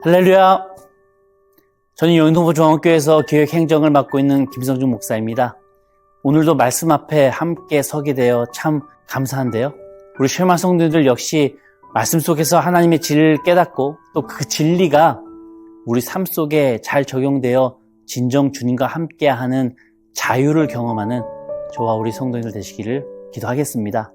할렐루야! 저는 영등포 중앙교회에서 기획행정을 맡고 있는 김성준 목사입니다. 오늘도 말씀 앞에 함께 서게 되어 참 감사한데요. 우리 쉐마 성도들 역시 말씀 속에서 하나님의 진리를 깨닫고 또 그 진리가 우리 삶 속에 잘 적용되어 진정 주님과 함께하는 자유를 경험하는 저와 우리 성도들 되시기를 기도하겠습니다.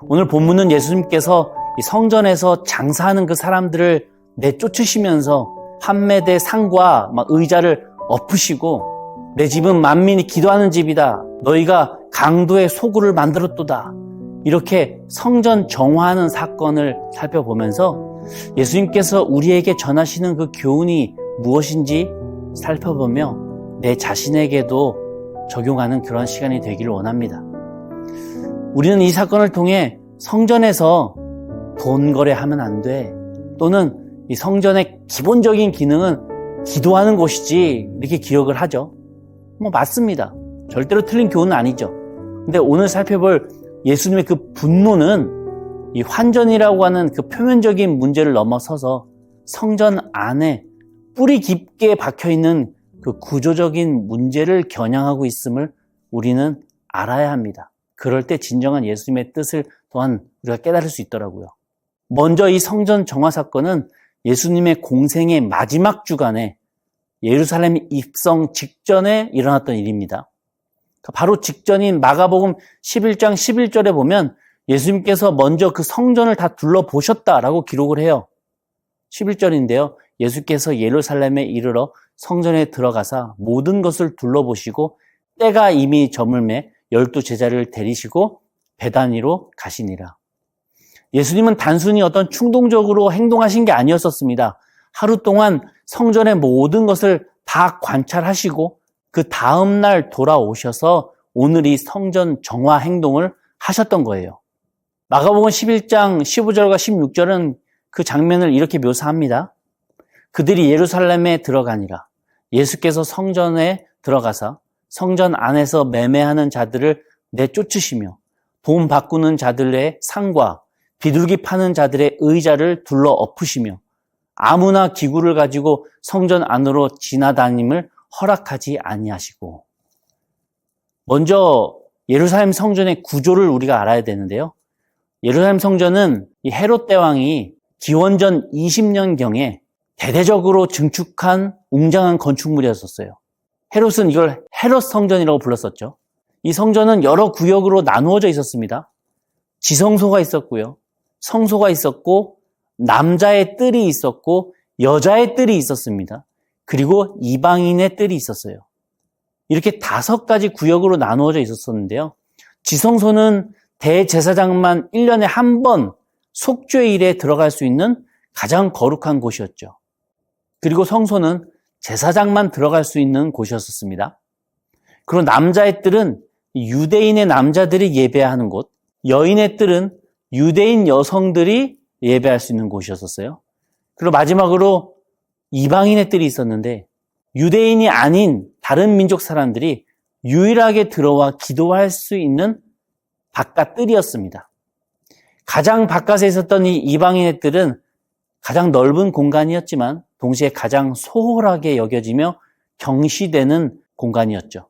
오늘 본문은 예수님께서 이 성전에서 장사하는 그 사람들을 내쫓으시면서 판매대 상과 의자를 엎으시고 내 집은 만민이 기도하는 집이다. 너희가 강도의 소굴을 만들었도다. 이렇게 성전 정화하는 사건을 살펴보면서 예수님께서 우리에게 전하시는 그 교훈이 무엇인지 살펴보며 내 자신에게도 적용하는 그런 시간이 되기를 원합니다. 우리는 이 사건을 통해 성전에서 돈 거래하면 안 돼. 또는 이 성전의 기본적인 기능은 기도하는 곳이지 이렇게 기억을 하죠. 맞습니다. 절대로 틀린 교훈은 아니죠. 근데 오늘 살펴볼 예수님의 그 분노는 이 환전이라고 하는 그 표면적인 문제를 넘어서서 성전 안에 뿌리 깊게 박혀있는 그 구조적인 문제를 겨냥하고 있음을 우리는 알아야 합니다. 그럴 때 진정한 예수님의 뜻을 또한 우리가 깨달을 수 있더라고요. 먼저 이 성전 정화 사건은 예수님의 공생의 마지막 주간에 예루살렘 입성 직전에 일어났던 일입니다. 바로 직전인 마가복음 11장 11절에 보면 예수님께서 먼저 그 성전을 다 둘러보셨다라고 기록을 해요. 11절인데요. 예수께서 예루살렘에 이르러 성전에 들어가사 모든 것을 둘러보시고 때가 이미 저물매 12제자를 데리시고 베다니로 가시니라. 예수님은 단순히 어떤 충동적으로 행동하신 게 아니었었습니다. 하루 동안 성전의 모든 것을 다 관찰하시고 그 다음 날 돌아오셔서 오늘 이 성전 정화 행동을 하셨던 거예요. 마가복음 11장 15절과 16절은 그 장면을 이렇게 묘사합니다. 그들이 예루살렘에 들어가니라. 예수께서 성전에 들어가사 성전 안에서 매매하는 자들을 내쫓으시며 돈 바꾸는 자들의 상과 비둘기 파는 자들의 의자를 둘러 엎으시며 아무나 기구를 가지고 성전 안으로 지나다님을 허락하지 아니하시고. 먼저 예루살렘 성전의 구조를 우리가 알아야 되는데요. 예루살렘 성전은 이 헤롯 대왕이 기원전 20년경에 대대적으로 증축한 웅장한 건축물이었었어요. 헤롯은 이걸 헤롯 성전이라고 불렀었죠. 이 성전은 여러 구역으로 나누어져 있었습니다. 지성소가 있었고요. 성소가 있었고 남자의 뜰이 있었고 여자의 뜰이 있었습니다. 그리고 이방인의 뜰이 있었어요. 이렇게 5가지 구역으로 나누어져 있었었는데요. 지성소는 대제사장만 1년에 한 번 속죄일에 들어갈 수 있는 가장 거룩한 곳이었죠. 그리고 성소는 제사장만 들어갈 수 있는 곳이었습니다. 그리고 남자의 뜰은 유대인의 남자들이 예배하는 곳, 여인의 뜰은 유대인 여성들이 예배할 수 있는 곳이었어요. 그리고 마지막으로 이방인의 뜰이 있었는데 유대인이 아닌 다른 민족 사람들이 유일하게 들어와 기도할 수 있는 바깥 뜰이었습니다. 가장 바깥에 있었던 이 이방인의 뜰은 가장 넓은 공간이었지만 동시에 가장 소홀하게 여겨지며 경시되는 공간이었죠.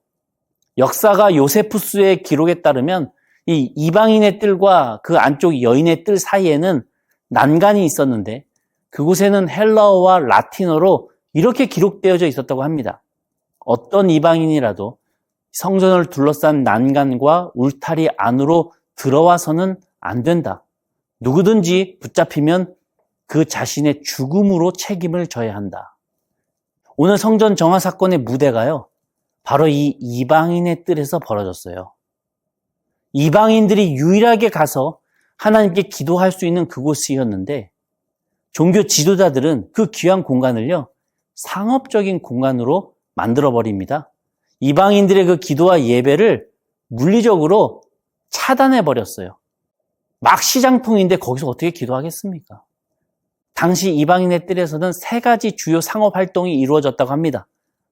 역사가 요세푸스의 기록에 따르면 이 이방인의 뜰과 그 안쪽 여인의 뜰 사이에는 난간이 있었는데 그곳에는 헬라어와 라틴어로 이렇게 기록되어져 있었다고 합니다. 어떤 이방인이라도 성전을 둘러싼 난간과 울타리 안으로 들어와서는 안 된다. 누구든지 붙잡히면 그 자신의 죽음으로 책임을 져야 한다. 오늘 성전 정화 사건의 무대가요. 바로 이 이방인의 뜰에서 벌어졌어요. 이방인들이 유일하게 가서 하나님께 기도할 수 있는 그곳이었는데 종교 지도자들은 그 귀한 공간을요. 상업적인 공간으로 만들어버립니다. 이방인들의 그 기도와 예배를 물리적으로 차단해버렸어요. 막 시장통인데 거기서 어떻게 기도하겠습니까? 당시 이방인의 뜰에서는 3가지 주요 상업활동이 이루어졌다고 합니다.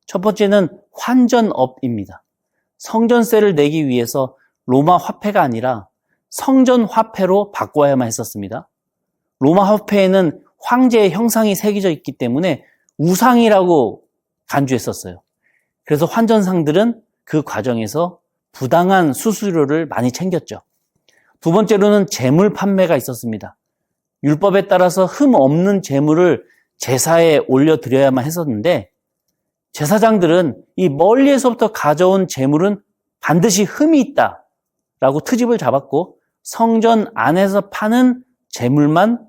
첫 번째는 환전업입니다. 성전세를 내기 위해서 로마 화폐가 아니라 성전 화폐로 바꿔야만 했었습니다. 로마 화폐에는 황제의 형상이 새겨져 있기 때문에 우상이라고 간주했었어요. 그래서 환전상들은 그 과정에서 부당한 수수료를 많이 챙겼죠. 두 번째로는 재물 판매가 있었습니다. 율법에 따라서 흠 없는 재물을 제사에 올려드려야만 했었는데 제사장들은 이 멀리에서부터 가져온 재물은 반드시 흠이 있다라고 트집을 잡았고 성전 안에서 파는 재물만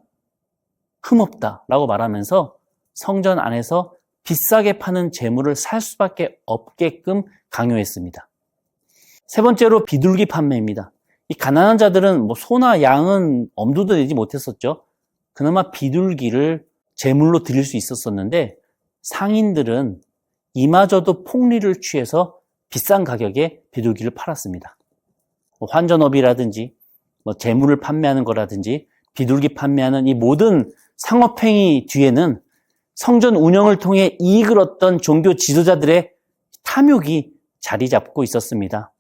흠없다라고 말하면서 성전 안에서 비싸게 파는 재물을 살 수밖에 없게끔 강요했습니다. 세 번째로 비둘기 판매입니다. 이 가난한 자들은 소나 양은 엄두도 내지 못했었죠. 그나마 비둘기를 제물로 드릴 수 있었었는데 상인들은 이마저도 폭리를 취해서 비싼 가격에 비둘기를 팔았습니다. 환전업이라든지 재물을 판매하는 거라든지 비둘기 판매하는 이 모든 상업행위 뒤에는 성전 운영을 통해 이익을 얻던 종교 지도자들의 탐욕이 자리 잡고 있었습니다.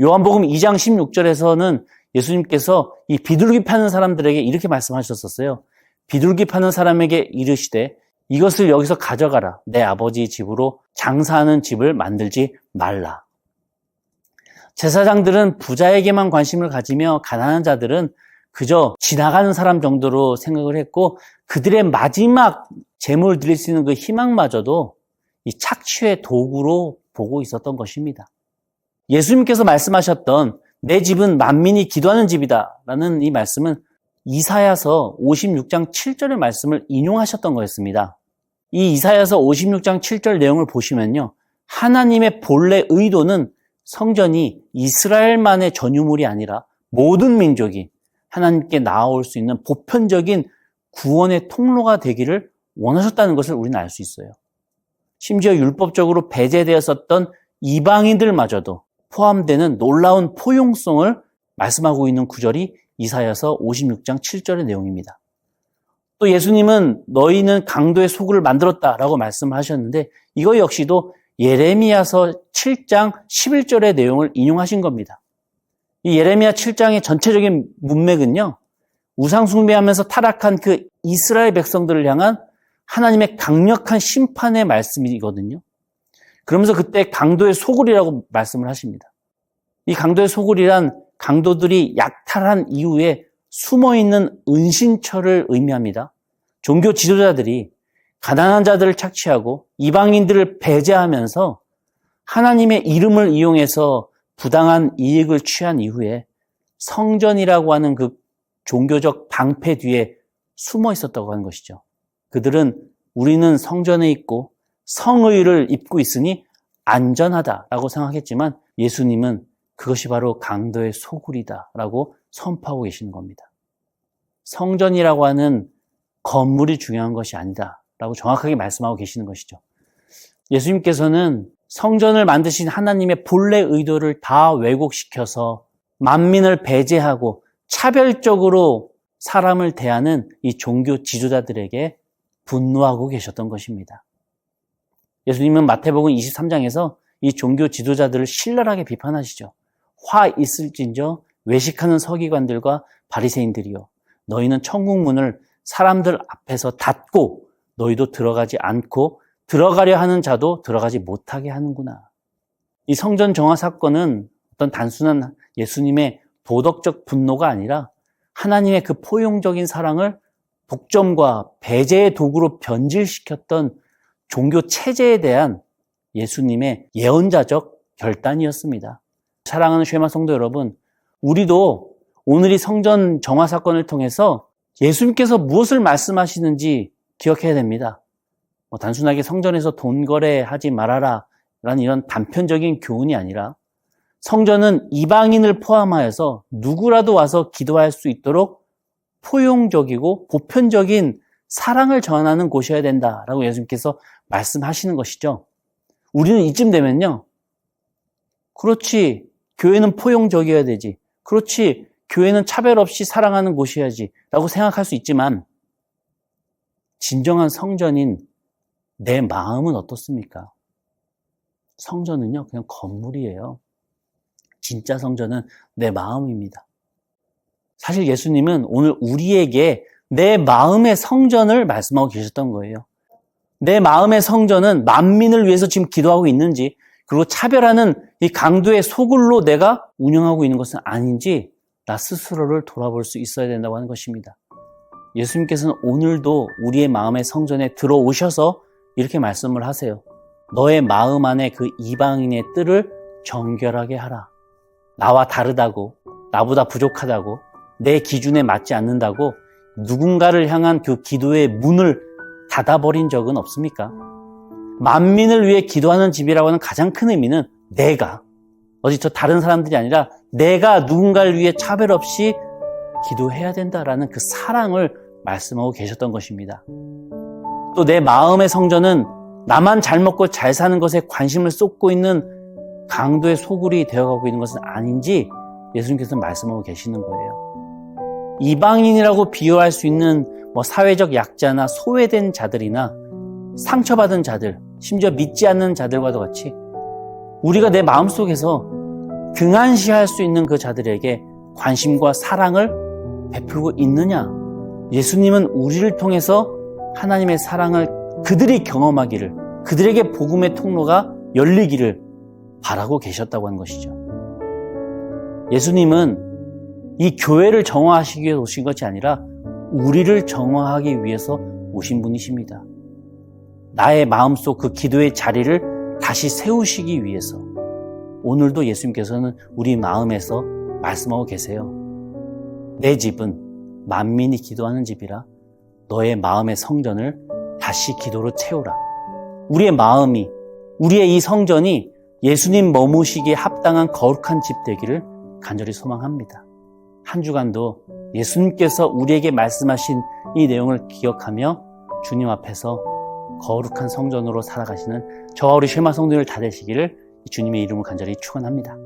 요한복음 2장 16절에서는 예수님께서 이 비둘기 파는 사람들에게 이렇게 말씀하셨었어요. 비둘기 파는 사람에게 이르시되 이것을 여기서 가져가라. 내 아버지 집으로 장사하는 집을 만들지 말라. 제사장들은 부자에게만 관심을 가지며 가난한 자들은 그저 지나가는 사람 정도로 생각을 했고 그들의 마지막 재물을 드릴 수 있는 그 희망마저도 이 착취의 도구로 보고 있었던 것입니다. 예수님께서 말씀하셨던 내 집은 만민이 기도하는 집이다 라는 이 말씀은 이사야서 56장 7절의 말씀을 인용하셨던 거였습니다. 이 이사야서 56장 7절 내용을 보시면요. 하나님의 본래 의도는 성전이 이스라엘만의 전유물이 아니라 모든 민족이 하나님께 나아올 수 있는 보편적인 구원의 통로가 되기를 원하셨다는 것을 우리는 알 수 있어요. 심지어 율법적으로 배제되었었던 이방인들마저도 포함되는 놀라운 포용성을 말씀하고 있는 구절이 이사야서 56장 7절의 내용입니다. 또 예수님은 너희는 강도의 소굴을 만들었다라고 말씀하셨는데 이거 역시도 예레미야서 7장 11절의 내용을 인용하신 겁니다. 이 예레미야 7장의 전체적인 문맥은요. 우상 숭배하면서 타락한 그 이스라엘 백성들을 향한 하나님의 강력한 심판의 말씀이거든요. 그러면서 그때 강도의 소굴이라고 말씀을 하십니다. 이 강도의 소굴이란 강도들이 약탈한 이후에 숨어있는 은신처를 의미합니다. 종교 지도자들이 가난한 자들을 착취하고 이방인들을 배제하면서 하나님의 이름을 이용해서 부당한 이익을 취한 이후에 성전이라고 하는 그 종교적 방패 뒤에 숨어 있었다고 하는 것이죠. 그들은 우리는 성전에 있고 성의를 입고 있으니 안전하다라고 생각했지만 예수님은 그것이 바로 강도의 소굴이다라고 선포하고 계시는 겁니다. 성전이라고 하는 건물이 중요한 것이 아니다라고 정확하게 말씀하고 계시는 것이죠. 예수님께서는 성전을 만드신 하나님의 본래 의도를 다 왜곡시켜서 만민을 배제하고 차별적으로 사람을 대하는 이 종교 지도자들에게 분노하고 계셨던 것입니다. 예수님은 마태복음 23장에서 이 종교 지도자들을 신랄하게 비판하시죠. 화 있을진저 외식하는 서기관들과 바리새인들이요 너희는 천국 문을 사람들 앞에서 닫고 너희도 들어가지 않고 들어가려 하는 자도 들어가지 못하게 하는구나. 이 성전 정화 사건은 어떤 단순한 예수님의 도덕적 분노가 아니라 하나님의 그 포용적인 사랑을 독점과 배제의 도구로 변질시켰던 종교 체제에 대한 예수님의 예언자적 결단이었습니다. 사랑하는 쉐마 성도 여러분, 우리도 오늘 이 성전 정화 사건을 통해서 예수님께서 무엇을 말씀하시는지 기억해야 됩니다. 단순하게 성전에서 돈 거래하지 말아라 라는 이런 단편적인 교훈이 아니라 성전은 이방인을 포함하여서 누구라도 와서 기도할 수 있도록 포용적이고 보편적인 사랑을 전하는 곳이어야 된다라고 예수님께서 말씀하시는 것이죠. 우리는 이쯤 되면요. 그렇지, 교회는 포용적이어야 되지. 그렇지, 교회는 차별 없이 사랑하는 곳이어야지 라고 생각할 수 있지만 진정한 성전인 내 마음은 어떻습니까? 성전은요, 그냥 건물이에요. 진짜 성전은 내 마음입니다. 사실 예수님은 오늘 우리에게 내 마음의 성전을 말씀하고 계셨던 거예요. 내 마음의 성전은 만민을 위해서 지금 기도하고 있는지, 그리고 차별하는 이 강도의 소굴로 내가 운영하고 있는 것은 아닌지 나 스스로를 돌아볼 수 있어야 된다고 하는 것입니다. 예수님께서는 오늘도 우리의 마음의 성전에 들어오셔서 이렇게 말씀을 하세요. 너의 마음 안에 그 이방인의 뜰을 정결하게 하라. 나와 다르다고, 나보다 부족하다고, 내 기준에 맞지 않는다고 누군가를 향한 그 기도의 문을 닫아버린 적은 없습니까? 만민을 위해 기도하는 집이라고 하는 가장 큰 의미는 내가, 어디 저 다른 사람들이 아니라 내가 누군가를 위해 차별 없이 기도해야 된다라는 그 사랑을 말씀하고 계셨던 것입니다. 또 내 마음의 성전은 나만 잘 먹고 잘 사는 것에 관심을 쏟고 있는 강도의 소굴이 되어가고 있는 것은 아닌지 예수님께서는 말씀하고 계시는 거예요. 이방인이라고 비유할 수 있는 사회적 약자나 소외된 자들이나 상처받은 자들, 심지어 믿지 않는 자들과도 같이 우리가 내 마음속에서 등한시할 수 있는 그 자들에게 관심과 사랑을 베풀고 있느냐? 예수님은 우리를 통해서 하나님의 사랑을 그들이 경험하기를, 그들에게 복음의 통로가 열리기를 바라고 계셨다고 하는 것이죠. 예수님은 이 교회를 정화하시기 위해서 오신 것이 아니라 우리를 정화하기 위해서 오신 분이십니다. 나의 마음속 그 기도의 자리를 다시 세우시기 위해서 오늘도 예수님께서는 우리 마음에서 말씀하고 계세요. 내 집은 만민이 기도하는 집이라 너의 마음의 성전을 다시 기도로 채우라. 우리의 마음이, 우리의 이 성전이 예수님 머무시기에 합당한 거룩한 집 되기를 간절히 소망합니다. 한 주간도 예수님께서 우리에게 말씀하신 이 내용을 기억하며 주님 앞에서 거룩한 성전으로 살아가시는 저와 우리 쉐마 성도들 다 되시기를 주님의 이름으로 간절히 축원합니다.